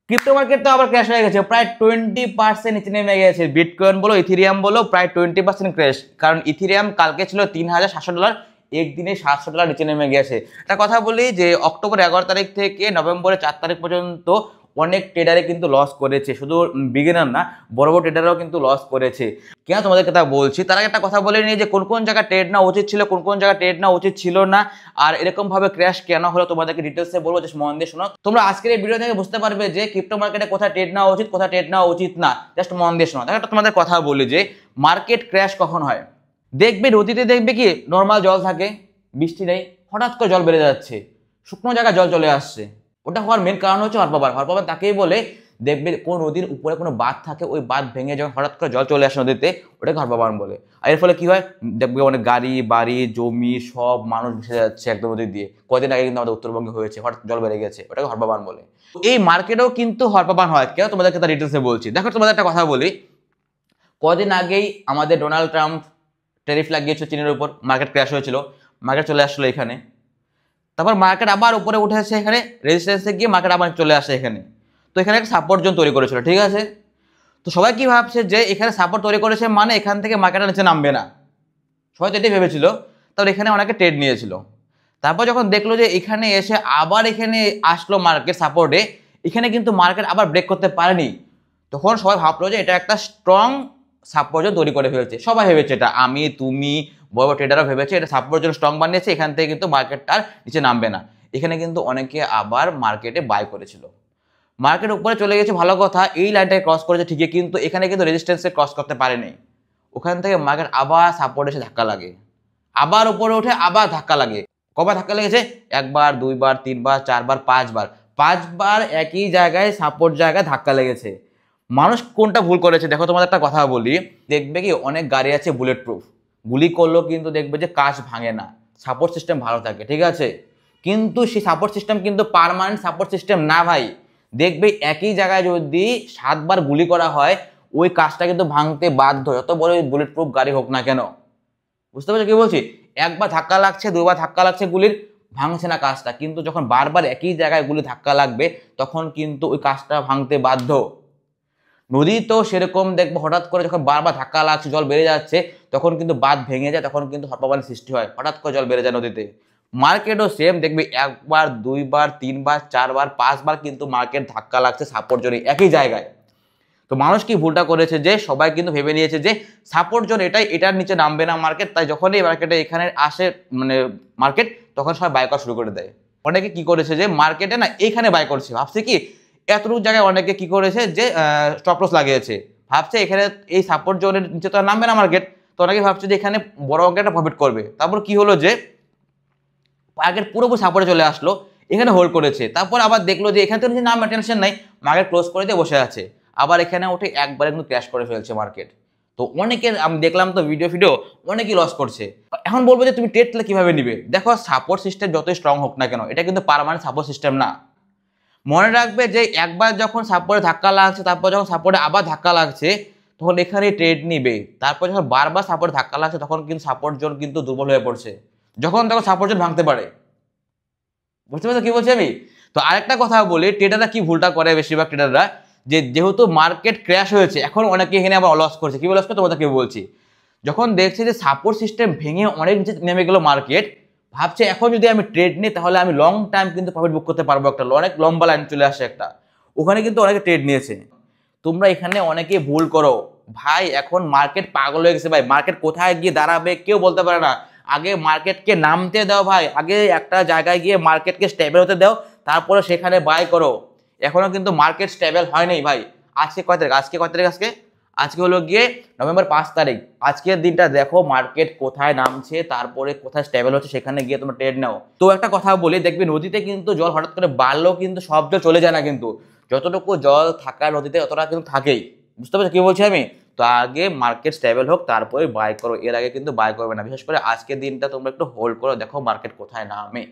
Crypto market তো আবার crash হয়ে গেছে, প্রায় 20% নিচে নেমে গেছে। বিটকয়েন বলো ইথেরিয়াম বলো প্রায় 20% ক্র্যাশ। কারণ ইথেরিয়াম কালকে ছিল $3,700, একদিনে $700 নিচে নেমে গেছে। একটা কথা বলি যে অক্টোবর 11 তারিখ থেকে নভেম্বরের 4 তারিখ পর্যন্ত অনেক ট্রেডারে কিন্তু লস করেছে, শুধু বিগিনার না, বড় বড় ট্রেডারও কিন্তু লস করেছে। কেন তোমাদেরকে তা বলছি, তার আগে একটা কথা বলে নিই যে কোন কোন জায়গায় ট্রেড না উচিত ছিল, কোন কোন জায়গায় ট্রেড না উচিত ছিল না, আর এরকম ভাবে ক্র্যাশ কেন হলো তোমাদেরকে ডিটেলসে বলবো, জাস্ট মন দিয়ে শোনো। তোমরা আজকের এই ভিডিও থেকে বুঝতে পারবে যে ক্রিপ্টো মার্কেটে কোথায় ট্রেড নেওয়া উচিত, কোথায় ট্রেড নেওয়া উচিত না, জাস্ট মন দিয়ে শোনো। দেখো তোমাদের কথা বলি যে মার্কেট ক্র্যাশ কখন হয়, দেখবে নদীতে দেখবে কি নর্মাল জল থাকে, বৃষ্টি নেই, হঠাৎ করে জল বেড়ে যাচ্ছে, শুকনো জায়গায় জল চলে আসছে। ওটা হওয়ার মেন কারণ হচ্ছে হরপাবান। হরপাবান তাকেই বলে, দেখবে কোন নদীর উপরে কোনো বাঁধ থাকে, ওই বাঁধ ভেঙে যখন হঠাৎ করে জল চলে আসে নদীতে, ওটাকে হরপাবান বলে। আর এর ফলে কি হয়, দেখবে অনেক গাড়ি বাড়ি জমি সব মানুষ ভেসে যাচ্ছে একদম নদী দিয়ে। কদিন আগে কিন্তু আমাদের উত্তরবঙ্গে হয়েছে, হঠাৎ জল বেড়ে গেছে, ওটাকে হরপাবান বলে। এই মার্কেটেও কিন্তু হরপাবান হয়, কেন তোমাদেরকে তার ডিটেলসে বলছি। দেখো তোমাদের একটা কথা বলি, কদিন আগেই আমাদের ডোনাল্ড ট্রাম্প ট্যারিফ লাগিয়েছিল চীনের উপর, মার্কেট ক্র্যাশ হয়েছিল, মার্কেট চলে আসলো এখানে, তারপর মার্কেট আবার উপরে উঠে আসে, এখানে রেজিস্ট্যান্সে গিয়ে মার্কেট আবার চলে আসে এখানে। তো এখানে একটা সাপোর্ট জোন তৈরি করেছিল, ঠিক আছে। তো সবাই কি ভাবছে যে এখানে সাপোর্ট তৈরি করেছে মানে এখান থেকে মার্কেটের নিচে নামবে না, সবাই তো এটাই ভেবেছিল। তাহলে এখানে অনেকে ট্রেড নিয়েছিল। তারপর যখন দেখলো যে এখানে এসে আবার এখানে আসলো মার্কেট সাপোর্টে, এখানে কিন্তু মার্কেট আবার ব্রেক করতে পারেনি, তখন সবাই ভাবলো যে এটা একটা স্ট্রং সাপোর্ট জোন তৈরি করে ফেলছে। সবাই ভেবেছে, এটা আমি তুমি বড় বড় ট্রেডাররা ভেবেছে এটা সাপোর্ট জোন স্ট্রং বানিয়েছে, এখান থেকে কিন্তু মার্কেটটা আর নিচে নামবে না। এখানে কিন্তু অনেকে আবার মার্কেটে বাই করেছিল। মার্কেট উপরে চলে গেছে, ভালো কথা, এই লাইনটাকে ক্রস করেছে ঠিকই, কিন্তু এখানে কিন্তু রেজিস্ট্যান্সে ক্রস করতে পারেনি। ওখান থেকে মার্কেট আবার সাপোর্ট এসে ধাক্কা লাগে, আবার উপরে ওঠে, আবার ধাক্কা লাগে। কবার ধাক্কা লেগেছে? একবার, দুইবার, তিনবার, চারবার, পাঁচবার। পাঁচবার একই জায়গায় সাপোর্ট জায়গায় ধাক্কা লেগেছে। মানুষ কোনটা ভুল করেছে দেখো, তোমাদের একটা কথা বলি, দেখবে কি অনেক গাড়ি আছে বুলেট প্রুফ, গুলি করলেও কিন্তু দেখবে যে কাঁচ ভাঙে না, সাপোর্ট সিস্টেম ভালো থাকে, ঠিক আছে। কিন্তু সেই সাপোর্ট সিস্টেম কিন্তু পার্মানেন্ট সাপোর্ট সিস্টেম না ভাই। দেখবে একই জায়গায় যদি 7বার গুলি করা হয়, ওই কাজটা কিন্তু ভাঙতে বাধ্য, যত বড় বুলেট প্রুফ গাড়ি হোক না কেন। বুঝতে পারছো কি বলছি? একবার ধাক্কা লাগছে, দুবার ধাক্কা লাগছে গুলির, ভাঙছে না কাজটা, কিন্তু যখন বারবার একই জায়গায় গুলি ধাক্কা লাগবে তখন কিন্তু ওই কাজটা ভাঙতে বাধ্য। নদী তো সেরকম, দেখবো হঠাৎ করে যখন বারবার ধাক্কা লাগছে জল বেড়ে যাচ্ছে, তখন কিন্তু বাঁধ ভেঙে যায়, তখন কিন্তু হরপাবানের সৃষ্টি হয়, হঠাৎ করে জল বেড়ে যায় নদীতে। মার্কেটও সেম, দেখবি একবার, দুইবার, তিনবার, চারবার, পাঁচবার কিন্তু মার্কেট ধাক্কা লাগছে সাপোর্ট জোনে একই জায়গায়। তো মানুষ কি ভুলটা করেছে যে সবাই কিন্তু ভেবে নিয়েছে যে সাপোর্ট জোন এটাই, এটার নিচে নামবে না মার্কেট, তাই যখনই মার্কেটে এখানে আসে মানে মার্কেট, তখন সবাই বাই করা শুরু করে দেয়। অনেকে কি করেছে যে মার্কেটে না এইখানে বাই করছে, ভাবছে কি এতটুকু জায়গায় অনেকে কি করেছে যে স্টপ লস লাগিয়েছে, ভাবছে এখানে এই সাপোর্ট জোনের নিচে তো আর নামবে না মার্কেট, তো অনেকে ভাবছে যে এখানে বড় অঙ্কের একটা প্রফিট করবে। তারপর কি হলো যে মার্কেট পুরোপুরি সাপোর্টে চলে আসলো, এখানে হোল্ড করেছে, তারপর আবার দেখলো যে এখান থেকে নাম টেনশন নাই, মার্কেট ক্লোজ করে দিয়ে বসে আছে, আবার এখানে উঠে একবারে কিন্তু ক্র্যাশ করে ফেলছে মার্কেট। তো অনেকের আমি দেখলাম তো ভিডিও অনেকেই লস করছে। এখন বলবো যে তুমি ট্রেড তাহলে কিভাবে নিবে, দেখো সাপোর্ট সিস্টেম যতই স্ট্রং হোক না কেন, এটা কিন্তু পার্মানেন্ট সাপোর্ট সিস্টেম না। মনে রাখবে যে একবার যখন সাপোর্টে ধাক্কা লাগছে, তারপর যখন সাপোর্টে আবার ধাক্কা লাগছে, তখন এখানে ট্রেড নিবে। তারপর যখন বারবার সাপোর্টে ধাক্কা লাগছে, তখন কিন্তু সাপোর্ট জোন কিন্তু দুর্বল হয়ে পড়ছে, যখন তখন সাপোর্ট জোন ভাঙতে পারে। বুঝতে পারছো কি বলছি আমি? তো আরেকটা কথা বলি, ট্রেডাররা কি ভুলটা করে বেশিরভাগ ট্রেডাররা, যে যেহেতু মার্কেট ক্র্যাশ হয়েছে, এখন অনেকে এখানে আবার লস করছে। কি লস করছে তোমাদেরকে বলছি, যখন দেখছে যে সাপোর্ট সিস্টেম ভেঙে অনেক নিচে নেমে গেল মার্কেট, ভাবছে এখন যদি আমি ট্রেড নিই তাহলে আমি লং টাইম কিন্তু প্রফিট বুক করতে পারবো, একটা অনেক লম্বা লাইন চলে আসে একটা, ওখানে কিন্তু অনেকে ট্রেড নিয়েছে। তোমরা এখানে অনেকে ভুল করো ভাই, এখন মার্কেট পাগল হয়ে গেছে ভাই, মার্কেট কোথায় গিয়ে দাঁড়াবে কেউ বলতে পারে না। আগে মার্কেটকে নামতে দাও ভাই, আগে একটা জায়গায় গিয়ে মার্কেটকে স্টেবল হতে দাও, তারপরে সেখানে বাই করো। এখনো কিন্তু মার্কেট স্টেবল হয় নাই ভাই। আজকে কয় তারিখ, আজকে কয় তারিখ, আজকে হলো গিয়ে নভেম্বর 5 তারিখ। আজকের দিনটা দেখো মার্কেট কোথায় নামছে, তারপরে কোথায় স্টেবল হচ্ছে, সেখানে গিয়ে তোমরা ট্রেড নাও। তো একটা কথা বলি, দেখবি নদীতে কিন্তু জল হঠাৎ করে বাড়লেও কিন্তু সব জল চলে যায় না, কিন্তু যতটুকু জল থাকার নদীতে অতটা কিন্তু থাকেই। বুঝতে পারছো কি বলছি আমি? তো আগে মার্কেট স্টেবল হোক তারপরে বাই করো, এর আগে কিন্তু বাই করবে না। বিশেষ করে আজকের দিনটা তোমরা একটু হোল্ড করো, দেখো মার্কেট কোথায় নামে।